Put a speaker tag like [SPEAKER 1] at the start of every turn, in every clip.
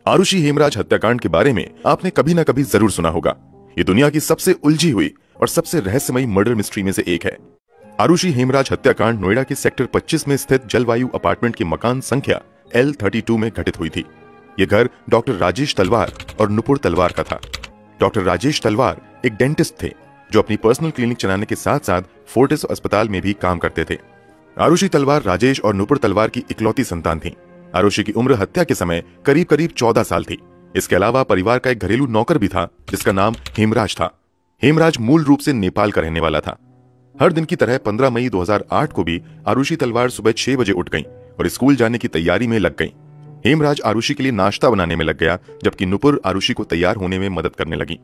[SPEAKER 1] आरुषि हेमराज हत्याकांड के बारे में आपने कभी न कभी जरूर सुना होगा। ये दुनिया की सबसे उलझी हुई और सबसे रहस्यमयी मर्डर मिस्ट्री में से एक है। आरुषि हेमराज हत्याकांड नोएडा के सेक्टर 25 में स्थित जलवायु अपार्टमेंट के मकान संख्या L32 में घटित हुई थी। ये घर डॉक्टर राजेश तलवार और नुपुर तलवार का था। डॉक्टर राजेश तलवार एक डेंटिस्ट थे जो अपनी पर्सनल क्लिनिक चलाने के साथ साथ फोर्टिस अस्पताल में भी काम करते थे। आरुषि तलवार राजेश और नुपुर तलवार की इकलौती संतान थी। आरुषि की उम्र हत्या के समय करीब करीब 14 साल थी। इसके अलावा परिवार का एक घरेलू नौकर भी था जिसका नाम हेमराज था। हेमराज मूल रूप से नेपाल का रहने वाला था। हर दिन की तरह 15 मई 2008 को भी आरुषि तलवार सुबह 6 बजे उठ गईं और स्कूल जाने की तैयारी में लग गईं। हेमराज आरुषि के लिए नाश्ता बनाने में लग गया, जबकि नुपुर आरुषि को तैयार होने में मदद करने लगी।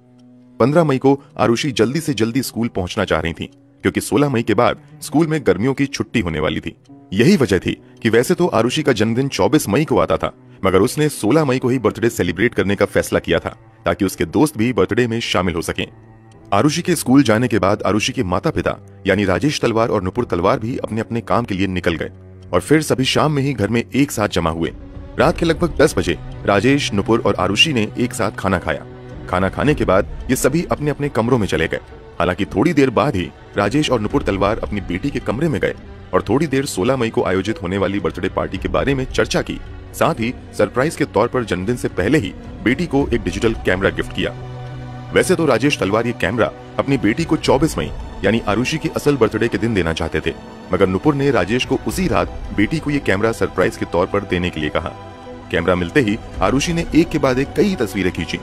[SPEAKER 1] 15 मई को आरुषि जल्दी से जल्दी स्कूल पहुंचना चाह रही थी क्योंकि 16 मई के बाद स्कूल में गर्मियों की छुट्टी होने वाली थी। यही वजह थी कि वैसे तो आरुषि का जन्मदिन 24 मई को आता था, मगर उसने 16 मई को ही बर्थडे सेलिब्रेट करने का फैसला किया था ताकि उसके दोस्त भी बर्थडे में शामिल हो सकें। आरुषि के स्कूल जाने के बाद आरुषि के माता पिता यानी राजेश तलवार और नुपुर तलवार भी अपने अपने काम के लिए निकल गए और फिर सभी शाम में ही घर में एक साथ जमा हुए। रात के लगभग 10 बजे राजेश, नुपुर और आरुषि ने एक साथ खाना खाया। खाना खाने के बाद ये सभी अपने अपने कमरों में चले गए। हालांकि थोड़ी देर बाद ही राजेश और नुपुर तलवार अपनी बेटी के कमरे में गए और थोड़ी देर 16 मई को आयोजित होने वाली बर्थडे पार्टी के बारे में चर्चा की। साथ ही सरप्राइज के तौर पर जन्मदिन से पहले ही बेटी को एक डिजिटल कैमरा गिफ्ट किया। वैसे तो राजेश तलवार ये कैमरा अपनी बेटी को 24 मई यानी आरुषि के असल बर्थडे के दिन देना चाहते थे, मगर नुपुर ने राजेश को उसी रात बेटी को ये कैमरा सरप्राइज के तौर पर देने के लिए कहा। कैमरा मिलते ही आरुषि ने एक के बाद एक कई तस्वीरें खींची।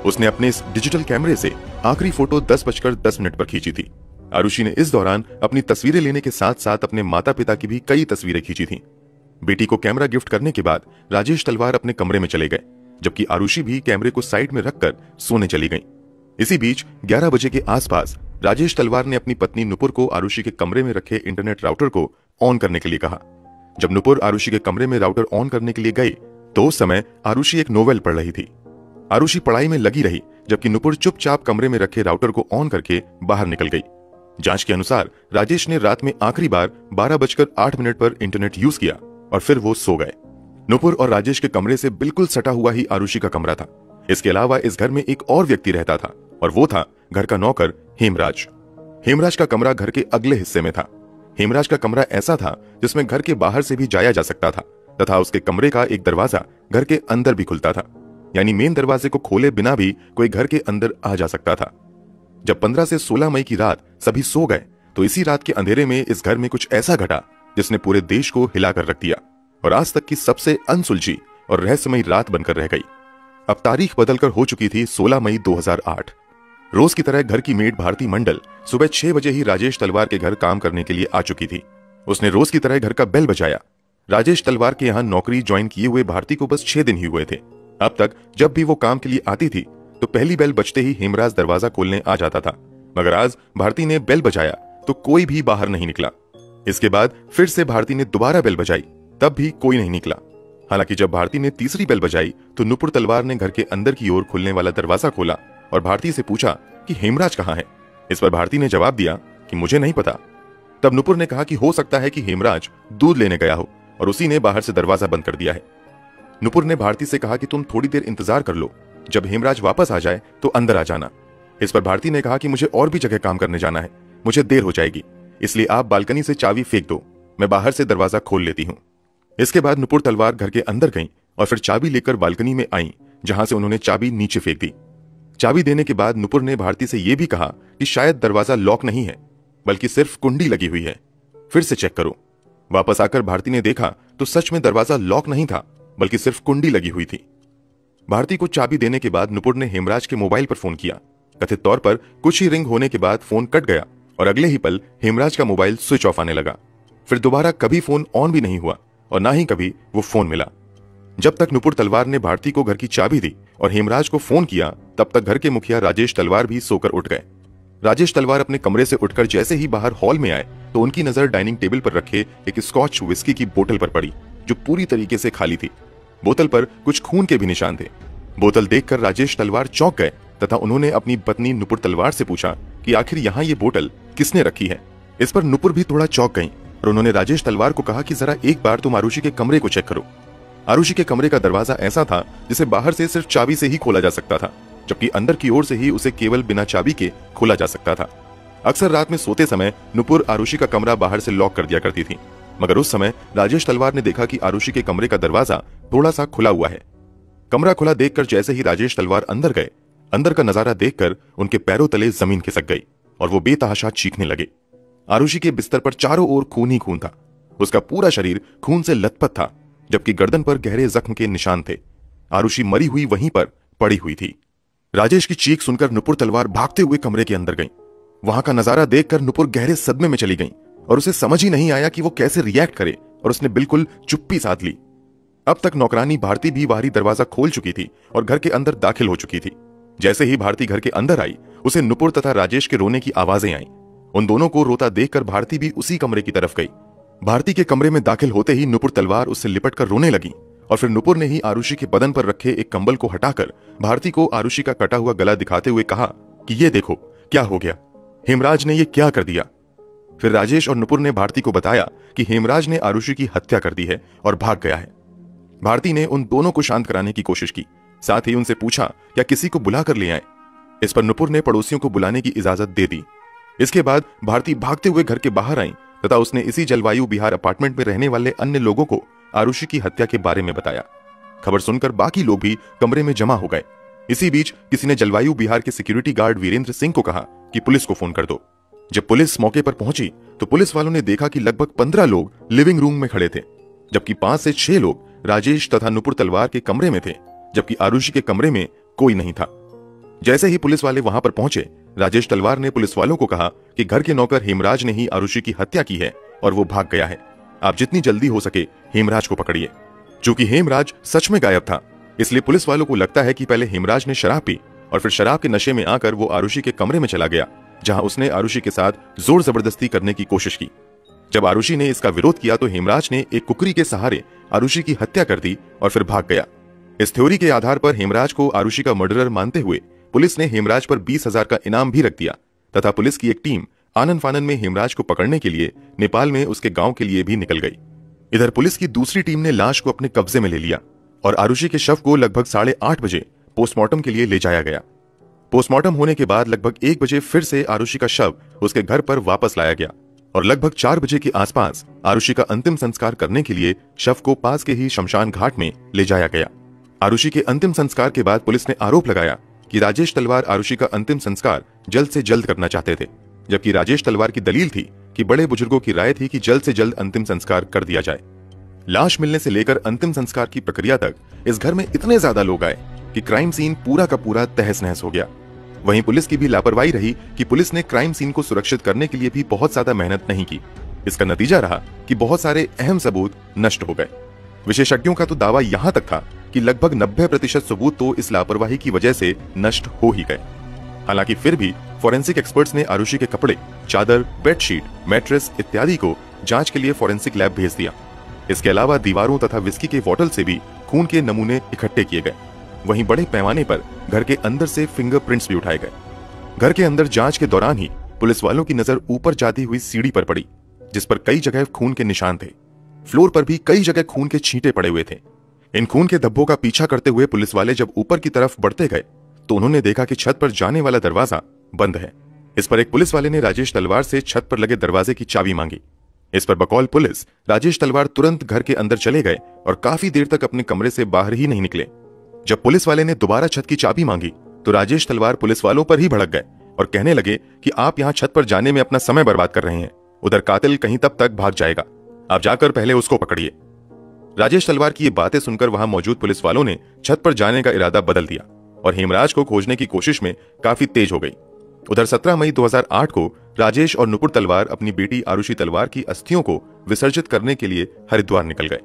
[SPEAKER 1] उसने अपने इस डिजिटल कैमरे से आखिरी फोटो 10:10 पर खींची थी। आरुषि ने इस दौरान अपनी तस्वीरें लेने के साथ साथ अपने माता पिता की भी कई तस्वीरें खींची थी। बेटी को कैमरा गिफ्ट करने के बाद राजेश तलवार अपने कमरे में चले गए, जबकि आरुषि भी कैमरे को साइड में रखकर सोने चली गई। इसी बीच 11 बजे के आसपास राजेश तलवार ने अपनी पत्नी नुपुर को आरुषि के कमरे में रखे इंटरनेट राउटर को ऑन करने के लिए कहा। जब नुपुर आरुषि के कमरे में राउटर ऑन करने के लिए गई तो उस समय आरुषि एक नोवेल पढ़ रही थी। आरुषि पढ़ाई में लगी रही, जबकि नुपुर चुपचाप कमरे में रखे राउटर को ऑन करके बाहर निकल गई। जांच के अनुसार राजेश ने रात में आखिरी बार 12:08 पर इंटरनेट यूज किया और फिर वो सो गए। नुपुर और राजेश के कमरे से बिल्कुल सटा हुआ ही आरुषि का कमरा था। इसके अलावा इस घर में एक और व्यक्ति रहता था और वो था घर का नौकर हेमराज। हेमराज का कमरा घर के अगले हिस्से में था। हेमराज का कमरा ऐसा था जिसमें घर के बाहर से भी जाया जा सकता था तथा उसके कमरे का एक दरवाजा घर के अंदर भी खुलता था, यानी मेन दरवाजे को खोले बिना भी कोई घर के अंदर आ जा सकता था। जब 15 से 16 मई की रात सभी सो गए तो इसी रात के अंधेरे में इस घर में कुछ ऐसा घटा जिसने पूरे देश को हिलाकर रख दिया और आज तक की सबसे अनसुलझी और रहस्यमयी रात बनकर रह गई। अब तारीख बदलकर हो चुकी थी 16 मई 2008। रोज की तरह घर की मेड भारती मंडल सुबह 6 बजे ही राजेश तलवार के घर काम करने के लिए आ चुकी थी। उसने रोज की तरह घर का बेल बजाया। राजेश तलवार के यहाँ नौकरी ज्वाइन किए हुए भारती को बस 6 दिन ही हुए थे। अब तक जब भी वो काम के लिए आती थी तो पहली बेल बजते ही हेमराज दरवाजा खोलने आ जाता था, मगर आज भारती ने बेल बजाया तो कोई भी बाहर नहीं निकला। इसके बाद फिर से भारती ने दोबारा बेल बजाई, तब भी कोई नहीं निकला। हालांकि जब भारती ने तीसरी बेल बजाई तो नुपुर तलवार ने घर के अंदर की ओर खुलने वाला दरवाजा खोला और भारती से पूछा कि हेमराज कहाँ है। इस पर भारती ने जवाब दिया कि मुझे नहीं पता। तब नुपुर ने कहा कि हो सकता है कि हेमराज दूध लेने गया हो और उसी ने बाहर से दरवाजा बंद कर दिया है। नुपुर ने भारती से कहा कि तुम थोड़ी देर इंतजार कर लो, जब हेमराज वापस आ जाए तो अंदर आ जाना। इस पर भारती ने कहा कि मुझे और भी जगह काम करने जाना है, मुझे देर हो जाएगी, इसलिए आप बालकनी से चाबी फेंक दो, मैं बाहर से दरवाजा खोल लेती हूँ। इसके बाद नुपुर तलवार घर के अंदर गईं और फिर चाबी लेकर बालकनी में आईं, जहां से उन्होंने चाबी नीचे फेंक दी। चाबी देने के बाद नुपुर ने भारती से यह भी कहा कि शायद दरवाजा लॉक नहीं है बल्कि सिर्फ कुंडी लगी हुई है, फिर से चेक करो। वापस आकर भारती ने देखा तो सच में दरवाजा लॉक नहीं था बल्कि सिर्फ कुंडी लगी हुई थी। भारती को चाबी देने के बाद नुपुर ने हेमराज के मोबाइल पर फोन किया। कथित तौर पर कुछ ही रिंग होने के बाद फोन कट गया और अगले ही पल हेमराज का मोबाइल स्विच ऑफ आने लगा। फिर दोबारा कभी फोन ऑन भी नहीं हुआ और ना ही कभी वो फोन मिला। जब तक नुपुर तलवार ने भारती को घर की चाबी दी और हेमराज को फोन किया तब तक घर के मुखिया राजेश तलवार भी सोकर उठ गए। राजेश तलवार अपने कमरे से उठकर जैसे ही बाहर हॉल में आए तो उनकी नजर डाइनिंग टेबल पर रखे एक स्कॉच विस्की की बोतल पर पड़ी जो पूरी तरीके से खाली थी। बोतल पर कुछ खून के भी निशान थे। बोतल देखकर राजेश तलवार चौंक गए तथा उन्होंने अपनी पत्नी नुपुर तलवार से पूछा कि आखिर यहाँ ये बोतल किसने रखी है। इस पर नुपुर भी थोड़ा चौंक गईं और उन्होंने राजेश तलवार को कहा कि जरा एक बार तुम आरुषि के कमरे को चेक करो। आरुषि के कमरे का दरवाजा ऐसा था जिसे बाहर से सिर्फ चाबी से ही खोला जा सकता था, जबकि अंदर की ओर से ही उसे केवल बिना चाबी के खोला जा सकता था। अक्सर रात में सोते समय नुपुर आरुषि का कमरा बाहर से लॉक कर दिया करती थी, मगर उस समय राजेश तलवार ने देखा कि आरुषि के कमरे का दरवाजा थोड़ा सा खुला हुआ है। कमरा खुला देखकर जैसे ही राजेश तलवार अंदर गए, अंदर का नजारा देखकर उनके पैरों तले जमीन खिसक गई और वो बेतहाशा चीखने लगे। आरुषि के बिस्तर पर चारों ओर खून ही खून था। उसका पूरा शरीर खून से लथपथ था, जबकि गर्दन पर गहरे जख्म के निशान थे। आरुषि मरी हुई वहीं पर पड़ी हुई थी। राजेश की चीख सुनकर नुपुर तलवार भागते हुए कमरे के अंदर गई। वहां का नजारा देखकर नुपुर गहरे सदमे में चली गई और उसे समझ ही नहीं आया कि वो कैसे रिएक्ट करे, और उसने बिल्कुल चुप्पी साध ली। अब तक नौकरानी भारती भी बाहरी दरवाजा खोल चुकी थी और घर के अंदर दाखिल हो चुकी थी। जैसे ही भारती घर के अंदर आई, उसे नुपुर तथा राजेश के रोने की आवाजें आईं। उन दोनों को रोता देखकर भारती भी उसी कमरे की तरफ गई। भारती के कमरे में दाखिल होते ही नुपुर तलवार उससे लिपटकर रोने लगी और फिर नुपुर ने ही आरुषि के बदन पर रखे एक कंबल को हटाकर भारती को आरुषि का कटा हुआ गला दिखाते हुए कहा कि ये देखो क्या हो गया, हेमराज ने ये क्या कर दिया। फिर राजेश और नुपुर ने भारती को बताया कि हेमराज ने आरुषि की हत्या कर दी है और भाग गया है। भारती ने उन दोनों को शांत कराने की कोशिश की, साथ ही उनसे पूछा क्या किसी को बुला कर ले आए। इस पर नुपुर ने पड़ोसियों को बुलाने की इजाजत दे दी। इसके बाद भारती भागते हुए घर के बाहर आई तथा उसने इसी जलवायु विहार अपार्टमेंट में रहने वाले अन्य लोगों को आरुषि की हत्या के बारे में बताया। खबर सुनकर बाकी लोग भी कमरे में जमा हो गए। इसी बीच किसी ने जलवायु विहार के सिक्योरिटी गार्ड वीरेंद्र सिंह को कहा कि पुलिस को फोन कर दो। जब पुलिस मौके पर पहुंची तो पुलिस वालों ने देखा कि लगभग 15 लोग लिविंग रूम में खड़े थे, जबकि 5 से 6 लोग राजेश तथा नुपुर तलवार के कमरे में थे, जबकि आरुषि के कमरे में कोई नहीं था। जैसे ही पुलिस वाले वहां पर पहुंचे, राजेश तलवार ने पुलिस वालों को कहा कि घर के नौकर हेमराज ने ही आरुषि की हत्या की है और वो भाग गया है। आप जितनी जल्दी हो सके हेमराज को पकड़िए। चूंकि हेमराज सच में गायब था, इसलिए पुलिस वालों को लगता है कि पहले हेमराज ने शराब पी और फिर शराब के नशे में आकर वो आरुषि के कमरे में चला गया, जहां उसने आरुषि के साथ जोर जबरदस्ती करने की कोशिश की। जब आरुषि ने इसका विरोध किया तो हेमराज ने एक कुकरी के सहारे आरुषि की हत्या कर दी और फिर भाग गया। इस थ्योरी के आधार पर हेमराज को आरुषि का मर्डरर मानते हुए पुलिस ने हेमराज पर 20,000 का इनाम भी रख दिया तथा पुलिस की एक टीम आनन फानन में हेमराज को पकड़ने के लिए नेपाल में उसके गांव के लिए भी निकल गई। इधर पुलिस की दूसरी टीम ने लाश को अपने कब्जे में ले लिया और आरुषि के शव को लगभग 8:30 बजे पोस्टमार्टम के लिए ले जाया गया। पोस्टमार्टम होने के बाद लगभग 1 बजे फिर से आरुषि का शव उसके घर पर वापस लाया गया और लगभग 4 बजे के आसपास आरुषि का अंतिम संस्कार करने के लिए शव को पास के ही शमशान घाट में ले जाया गया। आरुषि के अंतिम संस्कार के बाद पुलिस ने आरोप लगाया कि राजेश तलवार आरुषि का अंतिम संस्कार जल्द से जल्द करना चाहते थे, जबकि राजेश तलवार की दलील थी कि बड़े बुजुर्गों की राय थी कि जल्द से जल्द अंतिम संस्कार कर दिया जाए। लाश मिलने से लेकर अंतिम संस्कार की प्रक्रिया तक इस घर में इतने ज्यादा लोग आए कि क्राइम सीन पूरा का पूरा तहस नहस हो गया। वहीं पुलिस की भी लापरवाही रही कि पुलिस ने क्राइम सीन को सुरक्षित करने के लिए भी बहुत ज्यादा मेहनत नहीं की। इसका नतीजा रहा कि बहुत सारे अहम सबूत नष्ट हो गए। विशेषज्ञों का तो दावा यहां तक था कि लगभग 90% सबूत तो इस लापरवाही की वजह से नष्ट हो ही गए। हालांकि फिर भी फॉरेंसिक एक्सपर्ट्स ने आरुषि के कपड़े, चादर, बेडशीट, मैट्रेस इत्यादि को जांच के लिए फॉरेंसिक लैब भेज दिया। इसके अलावा दीवारों तथा विस्की के बोतल से भी खून के नमूने इकट्ठे किए गए। वहीं बड़े पैमाने पर घर के अंदर से फिंगरप्रिंट्स भी उठाए गए। घर के अंदर जांच के दौरान ही पुलिस वालों की नजर ऊपर जाती हुई सीढ़ी पर पड़ी, जिस पर कई जगह खून के निशान थे। फ्लोर पर भी कई जगह खून के छींटे पड़े हुए थे। इन खून के धब्बों का पीछा करते हुए पुलिस वाले जब ऊपर की तरफ बढ़ते गए तो उन्होंने देखा कि छत पर जाने वाला दरवाजा बंद है। इस पर एक पुलिस वाले ने राजेश तलवार से छत पर लगे दरवाजे की चाबी मांगी। इस पर बकौल पुलिस राजेश तलवार तुरंत घर के अंदर चले गए और काफी देर तक अपने कमरे से बाहर ही नहीं निकले। जब पुलिस वाले ने दोबारा छत की चाबी मांगी तो राजेश तलवार पुलिस वालों पर ही भड़क गए और कहने लगे कि आप यहाँ छत पर जाने में अपना समय बर्बाद कर रहे हैं, उधर कातिल कहीं तब तक भाग जाएगा, आप जाकर पहले उसको पकड़िए। राजेश तलवार की ये बातें सुनकर वहां मौजूद पुलिस वालों ने छत पर जाने का इरादा बदल दिया और हेमराज को खोजने की कोशिश में काफी तेज हो गई। उधर 17 मई 2008 को राजेश और नुपुर तलवार अपनी बेटी आरुषि तलवार की अस्थियों को विसर्जित करने के लिए हरिद्वार निकल गए।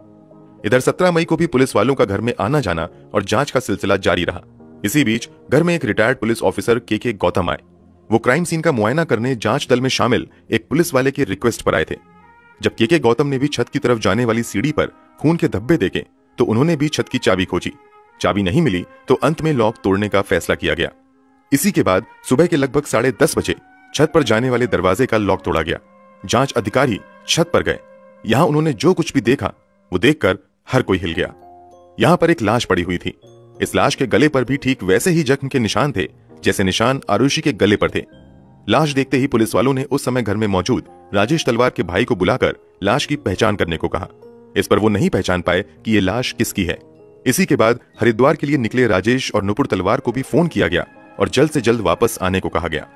[SPEAKER 1] इधर 17 मई को भी पुलिस वालों का घर में आना जाना और जांच का सिलसिला जारी रहा। इसी बीच घर में एक रिटायर्ड पुलिस ऑफिसर के गौतम आए। वो क्राइम सीन का मुआयना करने जांच दल में शामिल एक पुलिस वाले के रिक्वेस्ट पर आए थे। जब के गौतम ने भी छत की तरफ जाने वाली सीढ़ी पर खून के धब्बे देखे तो उन्होंने भी छत की चाबी खोजी। चाबी नहीं मिली तो अंत में लॉक तोड़ने का फैसला किया गया। इसी के बाद सुबह के लगभग 10:30 बजे छत पर जाने वाले दरवाजे का लॉक तोड़ा गया। जांच अधिकारी छत पर गए। यहां उन्होंने जो कुछ भी देखा वो देखकर हर कोई हिल गया। यहाँ पर एक लाश पड़ी हुई थी। इस लाश के गले पर भी ठीक वैसे ही जख्म के निशान थे जैसे निशान आरुषि के गले पर थे। लाश देखते ही पुलिस वालों ने उस समय घर में मौजूद राजेश तलवार के भाई को बुलाकर लाश की पहचान करने को कहा। इस पर वो नहीं पहचान पाए कि ये लाश किसकी है। इसी के बाद हरिद्वार के लिए निकले राजेश और नुपुर तलवार को भी फोन किया गया और जल्द से जल्द वापस आने को कहा गया।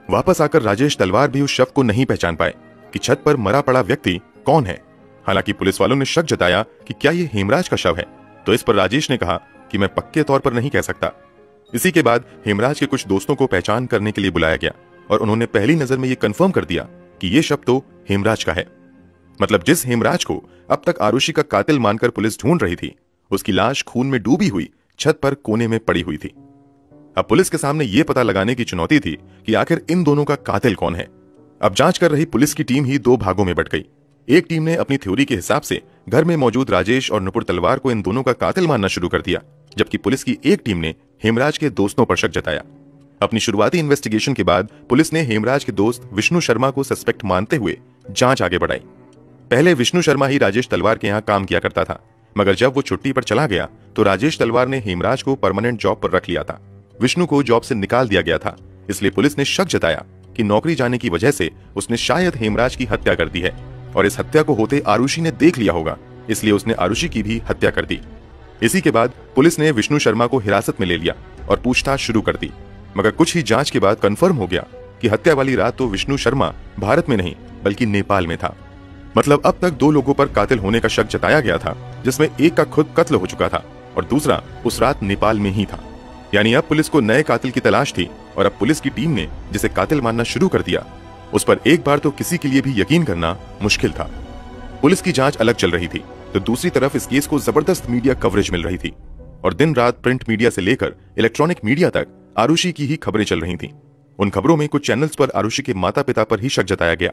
[SPEAKER 1] वापस आकर राजेश तलवार भी उस शव को नहीं पहचान पाए कि छत पर मरा पड़ा व्यक्ति कौन है। हालांकि पुलिस वालों ने शक जताया कि क्या ये हेमराज का शव है, तो इस पर राजेश ने कहा कि मैं पक्के तौर पर नहीं कह सकता। इसी के बाद हेमराज के कुछ दोस्तों को पहचान करने के लिए बुलाया गया और उन्होंने पहली नजर में ये कंफर्म कर दिया कि ये शव तो हेमराज का है। मतलब जिस हेमराज को अब तक आरुषि का कातिल मानकर पुलिस ढूंढ रही थी, उसकी लाश खून में डूबी हुई छत पर कोने में पड़ी हुई थी। अब पुलिस के सामने यह पता लगाने की चुनौती थी कि आखिर इन दोनों का कातिल कौन है। अब जांच कर रही पुलिस की टीम ही दो भागों में बंट गई। एक टीम ने अपनी थ्योरी के हिसाब से घर में मौजूद राजेश और नुपुर तलवार को इन दोनों का कातिल मानना शुरू कर दिया, जबकि पुलिस की एक टीम ने हेमराज के दोस्तों पर शक जताया। अपनी शुरुआती इन्वेस्टिगेशन के बाद पुलिस ने हेमराज के दोस्त विष्णु शर्मा को सस्पेक्ट मानते हुए जांच आगे बढ़ाई। पहले विष्णु शर्मा ही राजेश तलवार के यहाँ काम किया करता था, मगर जब वो छुट्टी पर चला गया तो राजेश तलवार ने हेमराज को परमानेंट जॉब पर रख लिया था। विष्णु को जॉब से निकाल दिया गया था, इसलिए पुलिस ने शक जताया कि नौकरी जाने की वजह से उसने शायद हेमराज की हत्या कर दी है और इस हत्या को होते आरुषि ने देख लिया होगा, इसलिए उसने आरुषि की भी हत्या कर दी। इसी के बाद पुलिस ने विष्णु शर्मा को हिरासत में ले लिया और पूछताछ शुरू कर दी, मगर कुछ ही जांच के बाद कंफर्म हो गया कि हत्या वाली रात तो विष्णु शर्मा भारत में नहीं बल्कि नेपाल में था। मतलब अब तक दो लोगों पर कातिल होने का शक जताया गया था, जिसमें एक का खुद कत्ल हो चुका था और दूसरा उस रात नेपाल में ही था। यानी अब पुलिस को नए कातिल की तलाश थी और अब पुलिस की टीम ने जिसे कातिल मानना शुरू कर दिया, उस पर एक बार तो किसी के लिए भी यकीन करना मुश्किल था। पुलिस की जांच अलग चल रही थी तो दूसरी तरफ इस केस को जबरदस्त मीडिया कवरेज मिल रही थी और दिन रात प्रिंट मीडिया से लेकर इलेक्ट्रॉनिक मीडिया तक आरुषि की ही खबरें चल रही थीं। उन खबरों में कुछ चैनल्स पर आरुषि के माता पिता पर ही शक जताया गया।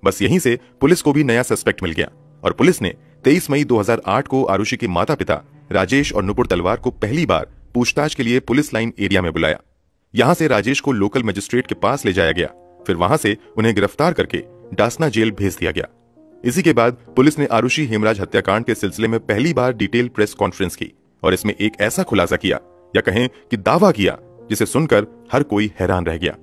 [SPEAKER 1] बस यहीं से पुलिस को भी नया सस्पेक्ट मिल गया और पुलिस ने 23 मई 2008 को आरुषि के माता पिता राजेश और नुपुर तलवार को पहली बार पूछताछ के लिए पुलिस लाइन एरिया में बुलाया। यहां से राजेश को लोकल मजिस्ट्रेट के पास ले जाया गया, फिर वहां से उन्हें गिरफ्तार करके डासना जेल भेज दिया गया। इसी के बाद पुलिस ने आरुषि हेमराज हत्याकांड के सिलसिले में पहली बार डिटेल प्रेस कॉन्फ्रेंस की और इसमें एक ऐसा खुलासा किया या कहें कि दावा किया जिसे सुनकर हर कोई हैरान रह गया।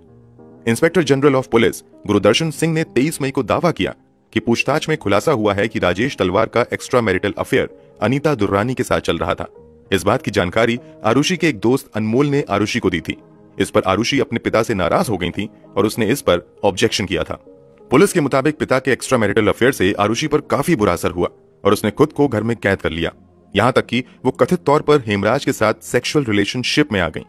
[SPEAKER 1] Inspector general of police Gurudarshan Singh ने 23 मई को दावा किया कि पूछताछ में खुलासा हुआ है कि राजेश तलवार का extra marital affair Anita Durrani के साथ चल रहा था। इस बात की जानकारी आरुषि के एक दोस्त अनमोल ने आरुषि को दी थी। इस पर आरुषि अपने पिता से नाराज हो गई थी और उसने इस पर ऑब्जेक्शन किया था। पुलिस के मुताबिक पिता के एक्स्ट्रा मैरिटल अफेयर से आरुषि पर काफी बुरा असर हुआ और उसने खुद को घर में कैद कर लिया, यहां तक कि वो कथित तौर पर हेमराज के साथ सेक्सुअल रिलेशनशिप में आ गई।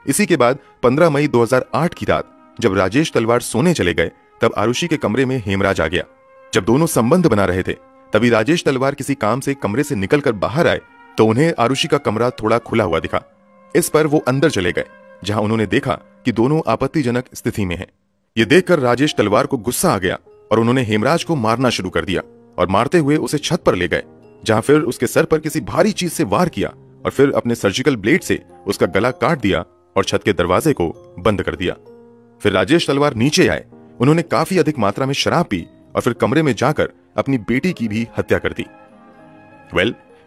[SPEAKER 1] इसी के बाद 15 मई 2008 की रात जब राजेश तलवार सोने चले गए तब आरुषि के कमरे में हेमराज आ गया। जब दोनों संबंध बना रहे थे तभी राजेश तलवार किसी काम से कमरे से निकलकर बाहर आए तो उन्हें आरुषि का कमरा थोड़ा खुला हुआ दिखा। इस पर वो अंदर चले गए जहां उन्होंने देखा कि दोनों आपत्तिजनक स्थिति में हैं। ये देखकर राजेश तलवार को गुस्सा आ गया और उन्होंने हेमराज को मारना शुरू कर दिया और मारते हुए उसे छत पर ले गए, जहां फिर उसके सर पर किसी भारी चीज से वार किया और फिर अपने सर्जिकल ब्लेड से उसका गला काट दिया और छत के दरवाजे को बंद कर दिया। फिर राजेश तलवार नीचे आए, उन्होंने काफी अधिक मात्रा में शराब पी और फिर कमरे में जाकर अपनी बेटी की भी हत्या कर दी।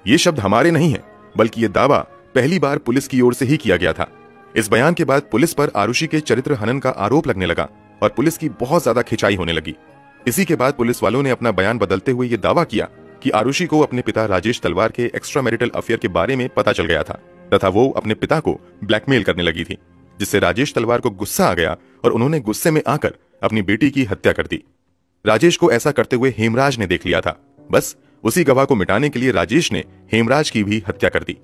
[SPEAKER 1] ये शब्द हमारे नहीं है, बल्कि ये दावा पहली बार पुलिस की ओर से ही किया गया था। इस बयान के बाद पुलिस पर आरुषि के चरित्र हनन का आरोप लगने लगा और पुलिस की बहुत ज्यादा खिंचाई होने लगी। इसी के बाद पुलिस वालों ने अपना बयान बदलते हुए ये दावा किया कि आरुषि को अपने पिता राजेश तलवार के एक्स्ट्रा मैरिटल अफेयर के बारे में पता चल गया था तथा वो अपने पिता को ब्लैकमेल करने लगी थी, जिससे राजेश तलवार को गुस्सा आ गया और उन्होंने गुस्से में आकर अपनी बेटी की हत्या कर दी। राजेश को ऐसा करते हुए हेमराज ने देख लिया था। बस उसी गवाह को मिटाने के लिए राजेश ने हेमराज की भी हत्या कर दी।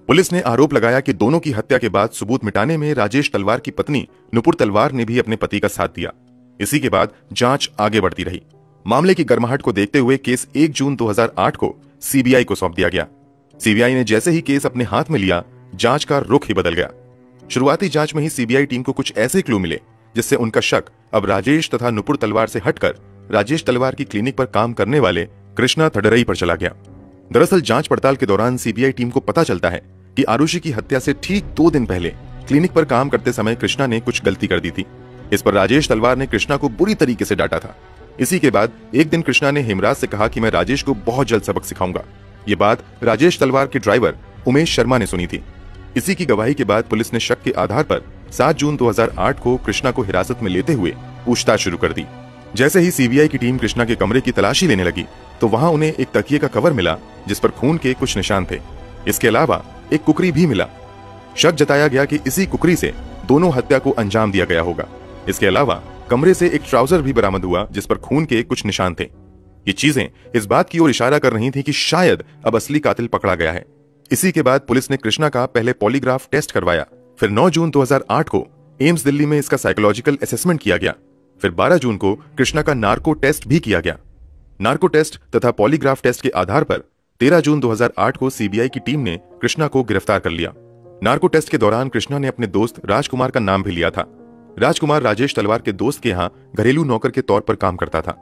[SPEAKER 1] पुलिस ने आरोप लगाया कि दोनों की हत्या के बाद सबूत मिटाने में राजेश तलवार की पत्नी नुपुर तलवार ने भी अपने पति का साथ दिया। इसी के बाद जांच आगे बढ़ती रही। मामले की गर्माहट को देखते हुए केस 1 जून 2008 को सीबीआई को सौंप दिया गया। सीबीआई ने जैसे ही केस अपने हाथ में लिया, जांच का रुख ही बदल गया। शुरुआती जांच में ही सीबीआई टीम को कुछ ऐसे क्लू मिले जिससे उनका शक अब राजेश तथा नुपुर तलवार से हटकर राजेश तलवार की क्लिनिक पर काम करने वाले कृष्णा थडरई पर चला गया। दरअसल जांच पड़ताल के दौरान सीबीआई टीम को पता चलता है कि आरुषि की हत्या से ठीक 2 दिन पहले क्लिनिक पर काम करते समय कृष्णा ने कुछ गलती कर दी थी। इस पर राजेश तलवार ने कृष्णा को बुरी तरीके से डांटा था। इसी के बाद एक दिन कृष्णा ने हेमराज से कहा कि मैं राजेश को बहुत जल्द सबक सिखाऊंगा। ये बात राजेश तलवार के ड्राइवर उमेश शर्मा ने सुनी थी। इसी की गवाही के बाद पुलिस ने शक के आधार पर 7 जून 2008 को कृष्णा को हिरासत में लेते हुए पूछताछ शुरू कर दी। जैसे ही सीबीआई की टीम कृष्णा के कमरे की तलाशी लेने लगी तो वहां उन्हें एक तकिए का कवर मिला जिस पर खून के कुछ निशान थे। इसके अलावा एक कुकरी भी मिला। शक जताया गया कि इसी कुकरी से दोनों हत्या को अंजाम दिया गया होगा। इसके अलावा कमरे से एक ट्राउजर भी बरामद हुआ जिस पर खून के कुछ निशान थे। ये चीजें इस बात की ओर इशारा कर रही थी कि शायद अब असली कातिल पकड़ा गया है। इसी के बाद पुलिस ने कृष्णा का पहले पॉलीग्राफ टेस्ट करवाया, फिर 9 जून 2008 को एम्स दिल्ली में इसका साइकोलॉजिकल असेसमेंट किया गया। फिर 12 जून को कृष्णा का नार्को टेस्ट भी किया गया। नार्को टेस्ट तथा पॉलीग्राफ टेस्ट के आधार पर 13 जून 2008 को सीबीआई की टीम ने कृष्णा को गिरफ्तार कर लिया। नार्को टेस्ट के दौरान कृष्णा ने अपने दोस्त राजकुमार का नाम भी लिया था। राजकुमार राजेश तलवार के दोस्त के यहाँ घरेलू नौकर के तौर पर काम करता था।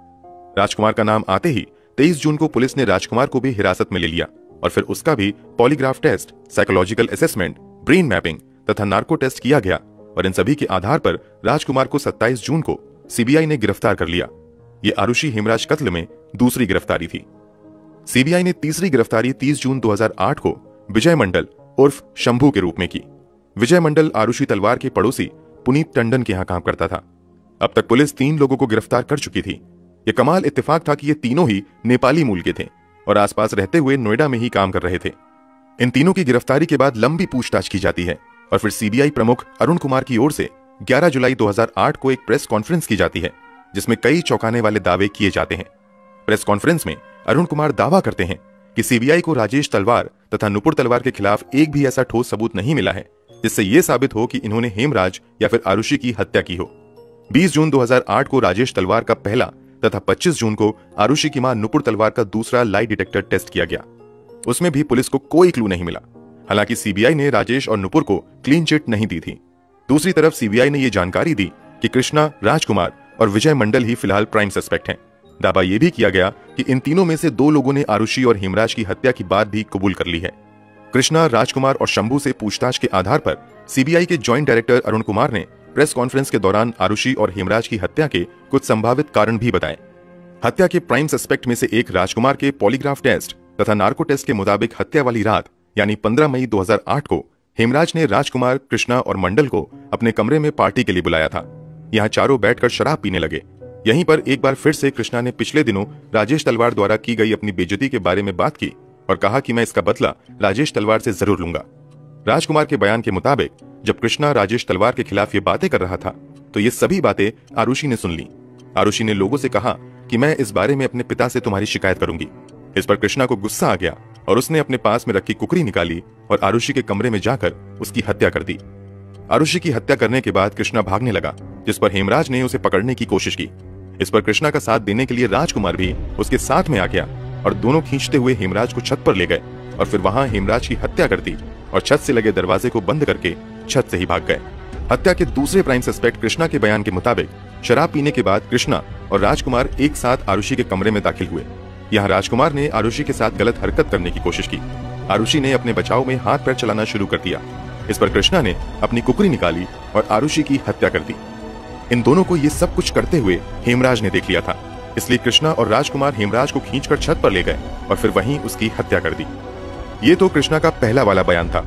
[SPEAKER 1] राजकुमार का नाम आते ही 23 जून को पुलिस ने राजकुमार को भी हिरासत में ले लिया और फिर उसका भी polygraph test, psychological assessment, brain mapping तथा नार्को टेस्ट किया गया और इन सभी के आधार पर राजकुमार को 27 जून को सीबीआई ने गिरफ्तार कर लिया। ये आरुषि हेमराज कत्ल में दूसरी गिरफ्तारी थी। सीबीआई ने तीसरी गिरफ्तारी 30 जून 2008 को विजय मंडल उर्फ शंभू के रूप में की। विजय मंडल आरुषि तलवार के पड़ोसी पुनीत टंडन के यहाँ काम करता था। अब तक पुलिस 3 लोगों को गिरफ्तार कर चुकी थी। ये कमाल इत्तेफाक था कि ये तीनों ही नेपाली मूल के थे और आसपास रहते हुए नोएडा में ही काम कर रहे थे। इन तीनों की गिरफ्तारी के बाद लंबी पूछताछ की जाती है और फिर सीबीआई प्रमुख अरुण कुमार की ओर से 11 जुलाई 2008 को एक प्रेस कॉन्फ्रेंस की जाती है जिसमें कई चौंकाने वाले दावे किए जाते हैं। प्रेस कॉन्फ्रेंस में अरुण कुमार दावा करते हैं कि सीबीआई को राजेश तलवार तथा नुपुर तलवार के खिलाफ एक भी ऐसा ठोस सबूत नहीं मिला है जिससे यह साबित हो कि इन्होंने हेमराज या फिर आरुषि की हत्या की हो। 20 जून 2008 को राजेश तलवार का पहला तथा 25 जून को आरुषि की मां नुपुर तलवार का दूसरा लाई डिटेक्टर टेस्ट किया गया। उसमें भी पुलिस को कोई क्लू नहीं मिला। हालांकि सीबीआई ने राजेश और नुपुर को क्लीन चिट नहीं दी थी। दूसरी तरफ सीबीआई ने यह जानकारी दी कि कृष्णा, राजकुमार और विजय मंडल ही फिलहाल प्राइम सस्पेक्ट हैं। दावा यह भी किया गया कि इन तीनों में से 2 लोगों ने आरुषि और हेमराज की हत्या की बात भी कबूल कर ली है। कृष्णा, राजकुमार और शंभू से पूछताछ के आधार पर सीबीआई के जॉइंट डायरेक्टर अरुण कुमार ने प्रेस कॉन्फ्रेंस के दौरान आरुषि और हेमराज की हत्या के कुछ संभावित कारण भी बताए। हत्या के प्राइम सस्पेक्ट में से एक राजकुमार के पॉलीग्राफ टेस्ट तथा नार्को टेस्ट के मुताबिक हत्या वाली रात यानी 15 मई 2008 को हेमराज ने राजकुमार, कृष्णा और मंडल को अपने कमरे में पार्टी के लिए बुलाया था। यहाँ चारों बैठकर शराब पीने लगे। यहीं पर एक बार फिर से कृष्णा ने पिछले दिनों राजेश तलवार द्वारा की गई अपनी बेइज्जती के बारे में बात की और कहा कि मैं इसका बदला राजेश तलवार से जरूर लूंगा। राजकुमार के बयान के मुताबिक जब कृष्णा राजेश तलवार के खिलाफ ये बातें कर रहा था तो ये सभी बातें आरुषि ने सुन ली। आरुषि ने लोगों से कहा कि मैं इस बारे में अपने पिता से तुम्हारी शिकायत करूंगी। इस पर कृष्णा को गुस्सा आ गया और उसने अपने पास में रखी कुकरी निकाली और आरुषि के कमरे में जाकर उसकी हत्या कर दी। आरुषि की हत्या करने के बाद कृष्णा भागने लगा, जिस पर हेमराज ने उसे पकड़ने की कोशिश की। इस पर कृष्णा का साथ देने के लिए राजकुमार भी उसके साथ में आ गया और दोनों खींचते हुए हेमराज को छत पर ले गए और फिर वहां हेमराज की हत्या कर दी और छत से लगे दरवाजे को बंद करके छत से ही भाग गए। हत्या के दूसरे प्राइम सस्पेक्ट कृष्णा के बयान के मुताबिक शराब पीने के बाद कृष्णा और राजकुमार एक साथ आरुषि के कमरे में दाखिल हुए। यहाँ राजकुमार ने आरुषि के साथ गलत हरकत करने की कोशिश की। आरुषि ने अपने बचाव में हाथ पैर चलाना शुरू कर दिया। इस पर कृष्णा ने अपनी कुकरी निकाली और आरुषि की हत्या कर दी। इन दोनों को ये सब कुछ करते हुए हेमराज ने देख लिया था, इसलिए कृष्णा और राजकुमार हेमराज को खींचकर छत पर ले गए और फिर वहीं उसकी हत्या कर दी। ये तो कृष्णा का पहला वाला बयान था।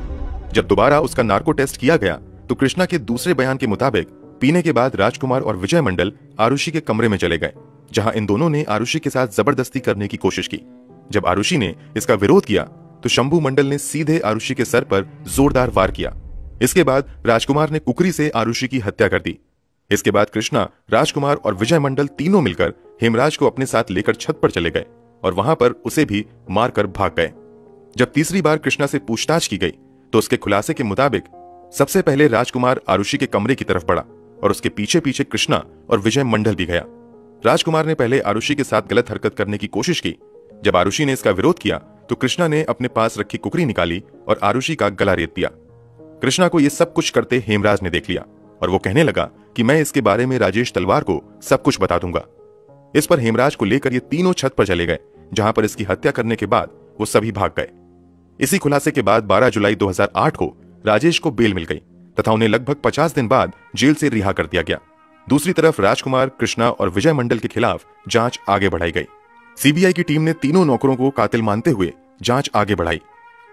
[SPEAKER 1] जब दोबारा उसका नार्को टेस्ट किया गया तो कृष्णा के दूसरे बयान के मुताबिक पीने के बाद राजकुमार और विजय मंडल आरुषि के कमरे में चले गए, जहां इन दोनों ने आरुषि के साथ जबरदस्ती करने की कोशिश की। जब आरुषि ने इसका विरोध किया तो शंभू मंडल ने सीधे आरुषि के सर पर जोरदार वार किया। इसके बाद राजकुमार ने कुकरी से आरुषि की हत्या कर दी। इसके बाद कृष्णा, राजकुमार और विजय मंडल तीनों मिलकर हेमराज को अपने साथ लेकर छत पर चले गए और वहां पर उसे भी मारकर भाग गए। जब तीसरी बार कृष्णा से पूछताछ की गई तो उसके खुलासे के मुताबिक सबसे पहले राजकुमार आरुषि के कमरे की तरफ बढ़ा और उसके पीछे पीछे कृष्णा और विजय मंडल भी गया। राजकुमार ने पहले आरुषि के साथ गलत हरकत करने की कोशिश की। जब आरुषि ने इसका विरोध किया तो कृष्णा ने अपने पास रखी कुकरी निकाली और आरुषि का गला रेत दिया। कृष्णा को यह सब कुछ करते हेमराज ने देख लिया और वो कहने लगा कि मैं इसके बारे में राजेश तलवार को सब कुछ बता दूंगा। इस पर हेमराज को लेकर ये तीनों छत पर चले गए, जहां पर इसकी हत्या करने के बाद वो सभी भाग गए। इसी खुलासे के बाद 12 जुलाई 2008 को राजेश को बेल मिल गई तथा उन्हें लगभग 50 दिन बाद जेल से रिहा कर दिया गया। दूसरी तरफ राजकुमार, कृष्णा और विजय मंडल के खिलाफ जांच आगे बढ़ाई गई। सीबीआई की टीम ने तीनों नौकरों को कातिल मानते हुए जांच आगे बढ़ाई।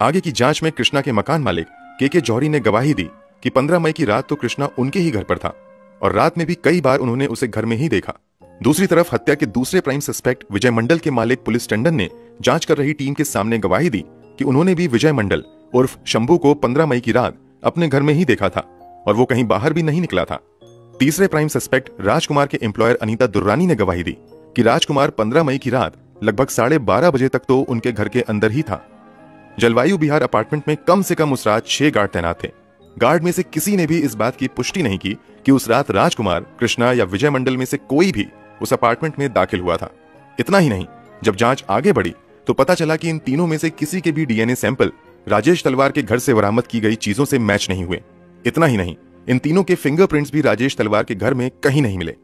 [SPEAKER 1] आगे की जांच में कृष्णा के मकान मालिक के जौहरी ने गवाही दी कि 15 मई की रात तो कृष्णा उनके ही घर पर था और रात में भी कई बार उन्होंने उसे घर में ही देखा। दूसरी तरफ हत्या के दूसरे प्राइम सस्पेक्ट विजय मंडल के मालिक पुलिस टंडन ने जांच कर रही टीम के सामने गवाही दी कि उन्होंने भी विजय मंडल उर्फ शंभू को 15 मई की रात अपने घर में ही देखा था और वो कहीं बाहर भी नहीं निकला था। तीसरे प्राइम सस्पेक्ट राजकुमार के एम्प्लॉयर अनीता दुर्रानी ने गवाही दी कि राजकुमार 15 मई की रात लगभग 12:30 बजे तक तो उनके घर के अंदर ही था। जलवायु विहार अपार्टमेंट में कम से कम उस रात 6 गार्ड तैनात थे। गार्ड में से किसी ने भी इस बात की पुष्टि नहीं की कि उस रात राजकुमार, कृष्णा या विजय मंडल में से कोई भी उस अपार्टमेंट में दाखिल हुआ था। इतना ही नहीं, जब जांच आगे बढ़ी तो पता चला कि इन तीनों में से किसी के भी डीएनए सैंपल राजेश तलवार के घर से बरामद की गई चीजों से मैच नहीं हुए। इतना ही नहीं, इन तीनों के फिंगरप्रिंट्स भी राजेश तलवार के घर में कहीं नहीं मिले।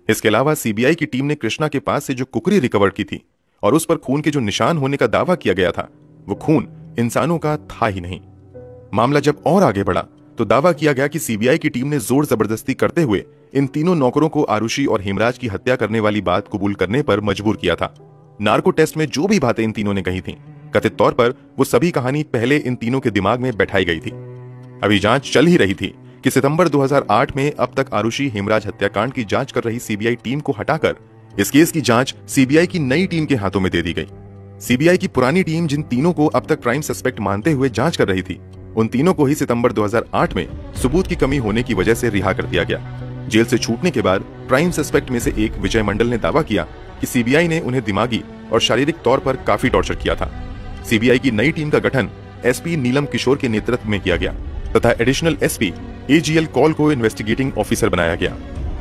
[SPEAKER 1] इसके अलावा सीबीआई की टीम ने कृष्णा के पास से जो कुकरी रिकवर की थी और उस पर खून के जो निशान होने का दावा किया गया था, वो खून इंसानों का था ही नहीं। मामला जब और आगे बढ़ा तो दावा किया गया कि सीबीआई की टीम ने जोर जबरदस्ती करते हुए इन तीनों नौकरों को आरुषि और हेमराज की हत्या करने वाली बात कबूल करने पर मजबूर किया था। नार्को टेस्ट में जो भी बातें इन तीनों ने कही थीं, कथित तौर पर वो सभी कहानी पहले इन तीनों के दिमाग में बैठाई गई थी। अभी जांच चल ही रही थी कि सितंबर 2008 में अब तक आरुषि हेमराज हत्याकांड की जांच कर रही सीबीआई टीम को हटाकर इस केस की जांच सीबीआई की नई टीम के हाथों में दे दी गई। सीबीआई की पुरानी टीम जिन तीनों को अब तक प्राइम सस्पेक्ट मानते हुए जांच कर रही थी, उन तीनों को ही सितंबर 2008 में सबूत की कमी होने की वजह से रिहा कर दिया गया। जेल से छूटने के बाद प्राइम सस्पेक्ट में से एक विजय मंडल ने दावा किया कि सीबीआई ने उन्हें दिमागी और शारीरिक तौर पर काफी टॉर्चर किया था। सीबीआई की नई टीम का गठन एसपी नीलम किशोर के नेतृत्व में किया गया तथा एडिशनल एसपी एजीएल कॉल को इन्वेस्टिगेटिंग ऑफिसर बनाया गया।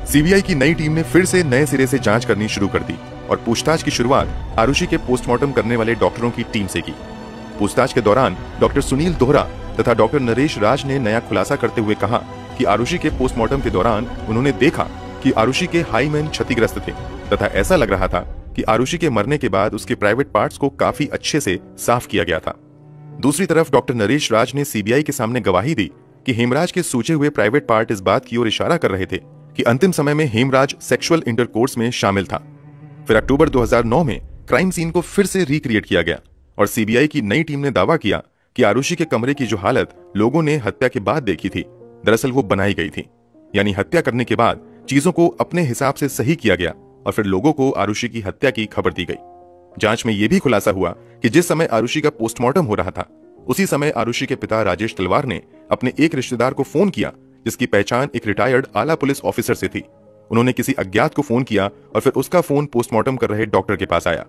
[SPEAKER 1] सीबीआई की नई टीम ने फिर से नए सिरे से जांच करनी शुरू कर दी और पूछताछ की शुरुआत आरुषि के पोस्टमार्टम करने वाले डॉक्टरों की टीम से की। पूछताछ के दौरान डॉक्टर सुनील दोहरा तथा डॉक्टर नरेश राज ने नया खुलासा करते हुए कहा कि आरुषि के पोस्टमार्टम के दौरान उन्होंने देखा कि आरुषि के हाईमैन क्षतिग्रस्त थे तथा ऐसा लग रहा था कि आरुषि के मरने के बाद उसके प्राइवेट पार्ट्स को काफी अच्छे से साफ किया गया था। दूसरी तरफ डॉक्टर नरेश राज ने सीबीआई के सामने गवाही दी कि हेमराज के सूचे हुए प्राइवेट पार्ट इस बात की ओर इशारा कर रहे थे कि अंतिम समय में हेमराज सेक्सुअल इंटरकोर्स में शामिल था। फिर अक्टूबर 2009 में क्राइम सीन को फिर से रिक्रिएट किया गया और सीबीआई की नई टीम ने दावा किया कि आरुषि के कमरे की जो हालत लोगों ने हत्या के बाद देखी थी, दरअसल वो बनाई गई थी। यानी हत्या करने के बाद चीजों को अपने हिसाब से सही किया गया और फिर लोगों को आरुषि की हत्या की खबर दी गई। जांच में यह भी खुलासा हुआ कि जिस समय आरुषि का पोस्टमार्टम हो रहा था, उसी समय आरुषि के पिता राजेश तलवार ने अपने एक रिश्तेदार को फोन किया जिसकी पहचान एक रिटायर्ड आला पुलिस ऑफिसर से थी। उन्होंने किसी अज्ञात को फोन किया और फिर उसका फोन पोस्टमार्टम कर रहे डॉक्टर के पास आया।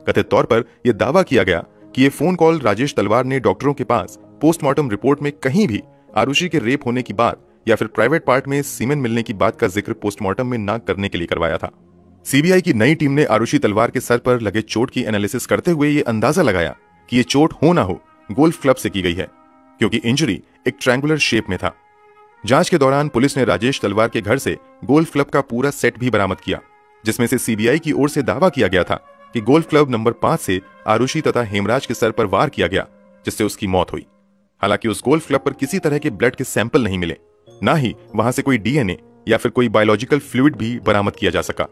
[SPEAKER 1] कथित तौर पर यह दावा किया गया कि यह फोन कॉल राजेश तलवार ने डॉक्टरों के पास पोस्टमार्टम रिपोर्ट में कहीं भी आरुषि के रेप होने की बात या फिर प्राइवेट पार्ट में सीमेन मिलने की बात का जिक्र पोस्टमार्टम में न करने के लिए करवाया था। सीबीआई की नई टीम ने आरुषि तलवार के सर पर लगे चोट की एनालिसिस करते हुए ये अंदाजा लगाया कि ये चोट हो ना हो गोल्फ क्लब से की गई है, क्योंकि इंजरी एक ट्रायंगुलर शेप में था। जांच के दौरान पुलिस ने राजेश तलवार के घर से गोल्फ क्लब का पूरा सेट भी बरामद किया, जिसमें से सीबीआई की ओर से दावा किया गया था कि गोल्फ क्लब नंबर 5 से आरुषि तथा हेमराज के सर पर वार किया गया, जिससे उसकी मौत हुई। हालांकि उस गोल्फ क्लब पर किसी तरह के ब्लड के सैंपल नहीं मिले, ना ही वहां से कोई डीएनए या फिर कोई बायोलॉजिकल फ्लूइड भी बरामद किया जा सका।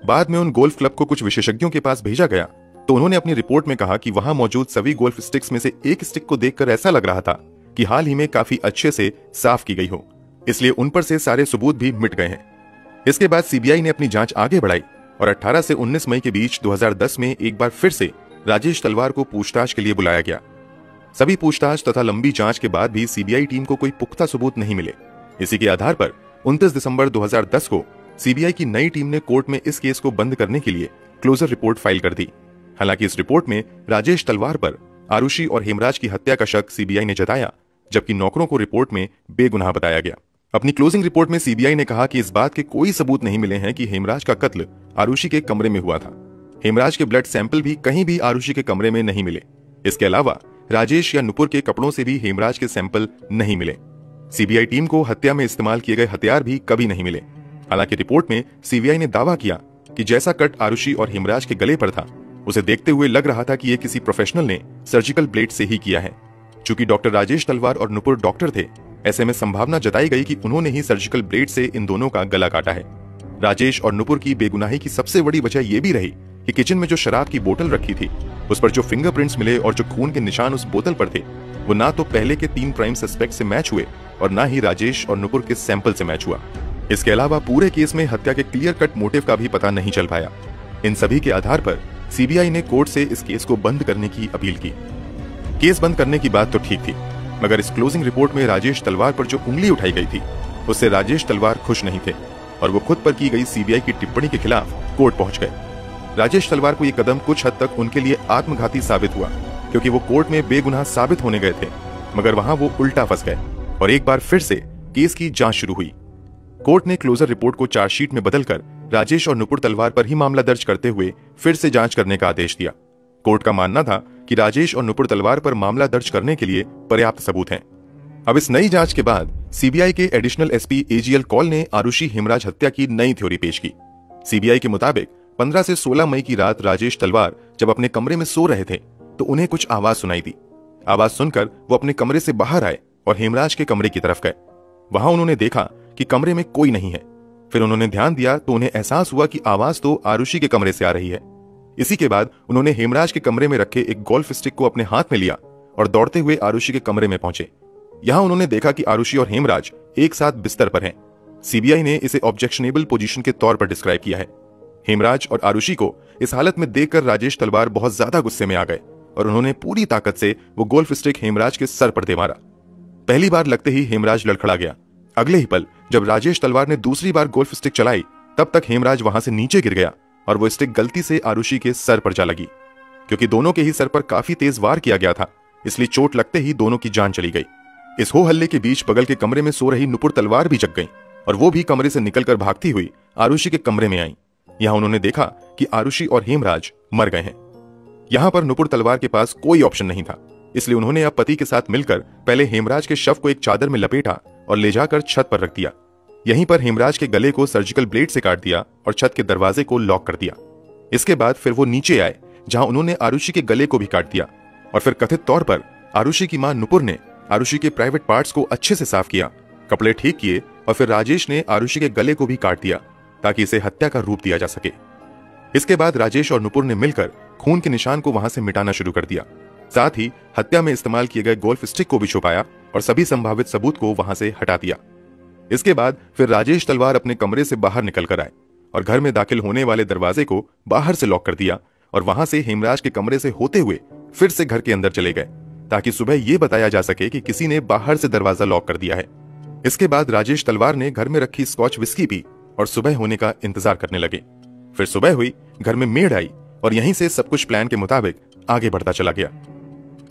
[SPEAKER 1] बाद में उन गोल्फ क्लब को कुछ विशेषज्ञों के पास भेजा गया तो उन्होंने अपनी रिपोर्ट में कहा कि वहां मौजूद सभी गोल्फ स्टिक्स में से एक स्टिक को देखकर ऐसा लग रहा था कि हाल ही में काफी अच्छे से साफ की गई हो, इसलिए उन पर से सारे सबूत भी मिट गए हैं। इसके बाद सीबीआई ने अपनी जांच आगे बढ़ाई और 18 से 19 मई के बीच 2010 में एक बार फिर से राजेश तलवार को पूछताछ के लिए बुलाया गया। सभी पूछताछ तथा लंबी जांच के बाद भी सीबीआई टीम को कोई पुख्ता सबूत नहीं मिले। इसी के आधार पर 29 दिसंबर 2010 को सीबीआई की नई टीम ने कोर्ट में इस केस को बंद करने के लिए क्लोजर रिपोर्ट फाइल कर दी। हालांकि इस रिपोर्ट में राजेश तलवार पर आरुषि और हेमराज की हत्या का शक सीबीआई ने जताया, जबकि नौकरों को रिपोर्ट में बेगुनाह बताया गया। अपनी क्लोजिंग रिपोर्ट में सीबीआई ने कहा कि इस बात के कोई सबूत नहीं मिले हैं कि हेमराज का कत्ल आरुषि के कमरे में हुआ था। हेमराज के ब्लड सैंपल भी कहीं भी आरुषि के कमरे में नहीं मिले। इसके अलावा राजेश या नुपुर के कपड़ों से भी हेमराज के सैंपल नहीं मिले। सीबीआई टीम को हत्या में इस्तेमाल किए गए हथियार भी कभी नहीं मिले। हालांकि रिपोर्ट में सीबीआई ने दावा किया कि जैसा कट आरुषि और हेमराज के गले पर था, उसे देखते हुए लग रहा था कि यह किसी प्रोफेशनल ने सर्जिकल ब्लेड से ही किया है। चूंकि डॉक्टर राजेश तलवार और नुपुर डॉक्टर थे, ऐसे में संभावना जताई गई कि उन्होंने ही सर्जिकल ब्लेड से इन दोनों का गला काटा है। राजेश और नुपुर की बेगुनाही की सबसे बड़ी वजह यह भी रही कि किचन में जो शराब की बोतल रखी थी उस पर जो फिंगरप्रिंट्स मिले और जो खून के निशान उस बोतल पर थे वो ना तो पहले के 3 प्राइम सस्पेक्ट से मैच हुए और ना ही राजेश और नुपुर के सैंपल से मैच हुआ। इसके अलावा पूरे केस में हत्या के क्लियर कट मोटिव का भी पता नहीं चल पाया। इन सभी के आधार पर सीबीआई ने कोर्ट से इस केस को बंद करने की अपील की। केस बंद करने की बात तो ठीक थी, मगर इस क्लोजिंग रिपोर्ट में राजेश तलवार पर जो उंगली उठाई गई थी उससे राजेश तलवार खुश नहीं थे और वो खुद पर की गई सीबीआई की टिप्पणी के खिलाफ कोर्ट पहुंच गए। राजेश तलवार को ये कदम कुछ हद तक उनके लिए आत्मघाती साबित हुआ, क्योंकि वो कोर्ट में बेगुनाह साबित होने गए थे, मगर वहां वो उल्टा फंस गए और एक बार फिर से केस की जांच शुरू हुई। कोर्ट ने क्लोजर रिपोर्ट को चार्जशीट में बदलकर राजेश और नुपुर तलवार पर ही मामला दर्ज करते हुए फिर से जांच करने का आदेश दिया। कोर्ट का मानना था कि राजेश और नुपुर तलवार पर मामला दर्ज करने के लिए पर्याप्त सबूत हैं। अब इस नई जांच के बाद सीबीआई के एडिशनल एसपी एजीएल कौल ने आरुषि हेमराज हत्या की नई थ्योरी पेश की। सीबीआई के मुताबिक 15 से 16 मई की रात राजेश तलवार जब अपने कमरे में सो रहे थे तो उन्हें कुछ आवाज सुनाई दी। आवाज सुनकर वो अपने कमरे से बाहर आए और हेमराज के कमरे की तरफ गए। वहां उन्होंने देखा कि कमरे में कोई नहीं है। फिर उन्होंने ध्यान दिया तो उन्हें एहसास हुआ कि आवाज तो आरुषि के कमरे से आ रही है। इसी के बाद उन्होंने हेमराज के कमरे में रखे एक गोल्फ स्टिक को अपने हाथ में लिया और दौड़ते हुए आरुषि के कमरे में पहुंचे। यहां उन्होंने देखा कि आरुषि और हेमराज एक साथ बिस्तर पर हैं। सीबीआई ने इसे ऑब्जेक्शनेबल पोजीशन के तौर पर डिस्क्राइब किया है। हेमराज और आरुषि को इस हालत में देखकर राजेश तलवार बहुत ज्यादा गुस्से में आ गए और उन्होंने पूरी ताकत से वो गोल्फ स्टिक हेमराज के सर पर दे मारा। पहली बार लगते ही हेमराज लड़खड़ा गया। अगले ही पल जब राजेश तलवार ने दूसरी बार गोल्फ स्टिक चलाई तब तक हेमराज वहां से नीचे गिर गया और वो स्टिक गलती से आरुषि के सर पर जा लगी। क्योंकि दोनों के ही सर पर काफी तेज वार किया गया था, इसलिए चोट लगते ही दोनों की जान चली गई। इस हो हल्ले के बीच बगल के कमरे में सो रही नुपुर तलवार भी जग गई और वो भी कमरे से निकलकर भागती हुई आरुषि के कमरे में आई। यहां उन्होंने देखा कि आरुषि और हेमराज मर गए हैं। यहां पर नुपुर तलवार के पास कोई ऑप्शन नहीं था, इसलिए उन्होंने अब पति के साथ मिलकर पहले हेमराज के शव को एक चादर में लपेटा और ले जाकर छत पर रख दिया। यहीं पर हेमराज के गले को सर्जिकल ब्लेड से काट दिया और छत के दरवाजे को लॉक कर दिया। इसके बाद फिर वो नीचे आए जहां उन्होंने आरुषि के गले को भी काट दिया और फिर कथित तौर पर आरुषि की मां नुपुर ने आरुषि के प्राइवेट पार्ट्स को अच्छे से साफ किया, कपड़े ठीक किए और फिर राजेश ने आरुषि के गले को भी काट दिया ताकि इसे हत्या का रूप दिया जा सके। इसके बाद राजेश और नुपुर ने मिलकर खून के निशान को वहां से मिटाना शुरू कर दिया। साथ ही हत्या में इस्तेमाल किए गए गोल्फ स्टिक को भी छुपाया और सभी संभावित सबूत को वहां से हटा दिया। इसके बाद फिर राजेश तलवार अपने कमरे से बाहर निकल कर आए और घर में दाखिल होने वाले दरवाजे को बाहर से लॉक कर दिया और वहां से हेमराज के कमरे से होते हुए फिर से घर के अंदर चले गए ताकि सुबह यह बताया जा सके कि किसी ने बाहर से दरवाजा लॉक कर दिया है। इसके बाद राजेश तलवार ने घर में रखी स्कॉच विस्की पी और सुबह होने का इंतजार करने लगे। फिर सुबह हुई, घर में मेड आई और यहीं से सब कुछ प्लान के मुताबिक आगे बढ़ता चला गया।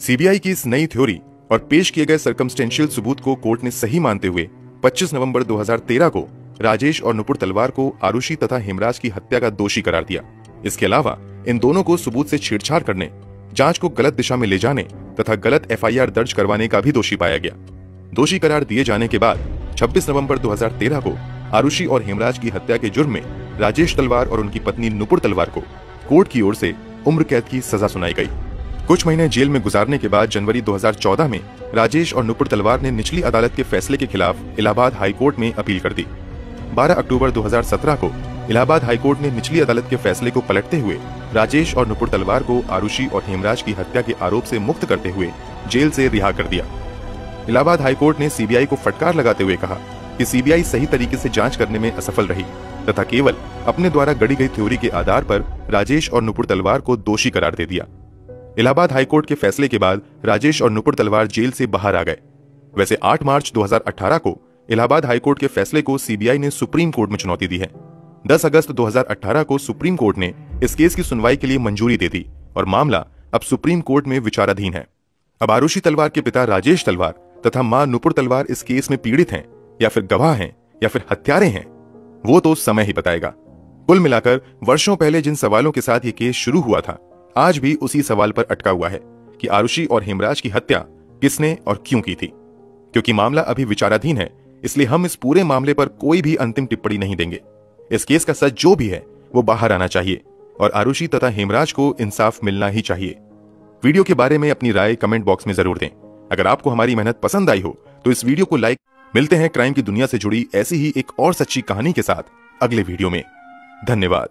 [SPEAKER 1] सीबीआई की इस नई थ्योरी और पेश किए गए सर्कमस्टेंशियल सबूत को कोर्ट ने सही मानते हुए 25 नवंबर 2013 को राजेश और नुपुर तलवार को आरुषि तथा हेमराज की हत्या का दोषी करार दिया। इसके अलावा इन दोनों को सबूत से छेड़छाड़ करने, जांच को गलत दिशा में ले जाने तथा गलत एफआईआर दर्ज करवाने का भी दोषी पाया गया। दोषी करार दिए जाने के बाद 26 नवंबर 2013 को आरुषि और हेमराज की हत्या के जुर्म में राजेश तलवार और उनकी पत्नी नुपुर तलवार को कोर्ट की ओर से उम्र कैद की सजा सुनाई गई। कुछ महीने जेल में गुजारने के बाद जनवरी 2014 में राजेश और नुपुर तलवार ने निचली अदालत के फैसले के खिलाफ इलाहाबाद हाईकोर्ट में अपील कर दी। 12 अक्टूबर 2017 को इलाहाबाद हाईकोर्ट ने निचली अदालत के फैसले को पलटते हुए राजेश और नुपुर तलवार को आरुषि और हेमराज की हत्या के आरोप से मुक्त करते हुए जेल से रिहा कर दिया। इलाहाबाद हाईकोर्ट ने सीबीआई को फटकार लगाते हुए कहा कि सीबीआई सही तरीके से जांच करने में असफल रही तथा केवल अपने द्वारा गढ़ी गई थ्योरी के आधार पर राजेश और नुपुर तलवार को दोषी करार दे दिया। इलाहाबाद हाईकोर्ट के फैसले के बाद राजेश और नुपुर तलवार जेल से बाहर आ गए। वैसे 8 मार्च 2018 को इलाहाबाद हाईकोर्ट के फैसले को सीबीआई ने सुप्रीम कोर्ट में चुनौती दी है। 10 अगस्त 2018 को सुप्रीम कोर्ट ने इस केस की सुनवाई के लिए मंजूरी दे दी और मामला अब सुप्रीम कोर्ट में विचाराधीन है। अब आरुषि तलवार के पिता राजेश तलवार तथा मां नुपुर तलवार इस केस में पीड़ित हैं या फिर गवाह हैं या फिर हत्यारे हैं, वो तो समय ही बताएगा। कुल मिलाकर वर्षों पहले जिन सवालों के साथ ये केस शुरू हुआ था, आज भी उसी सवाल पर अटका हुआ है कि आरुषि और हेमराज की हत्या किसने और क्यों की थी। क्योंकि मामला अभी विचाराधीन है, इसलिए हम इस पूरे मामले पर कोई भी अंतिम टिप्पणी नहीं देंगे। इस केस का सच जो भी है वो बाहर आना चाहिए और आरुषि तथा हेमराज को इंसाफ मिलना ही चाहिए। वीडियो के बारे में अपनी राय कमेंट बॉक्स में जरूर दें। अगर आपको हमारी मेहनत पसंद आई हो तो इस वीडियो को लाइक। मिलते हैं क्राइम की दुनिया से जुड़ी ऐसी ही एक और सच्ची कहानी के साथ अगले वीडियो में। धन्यवाद।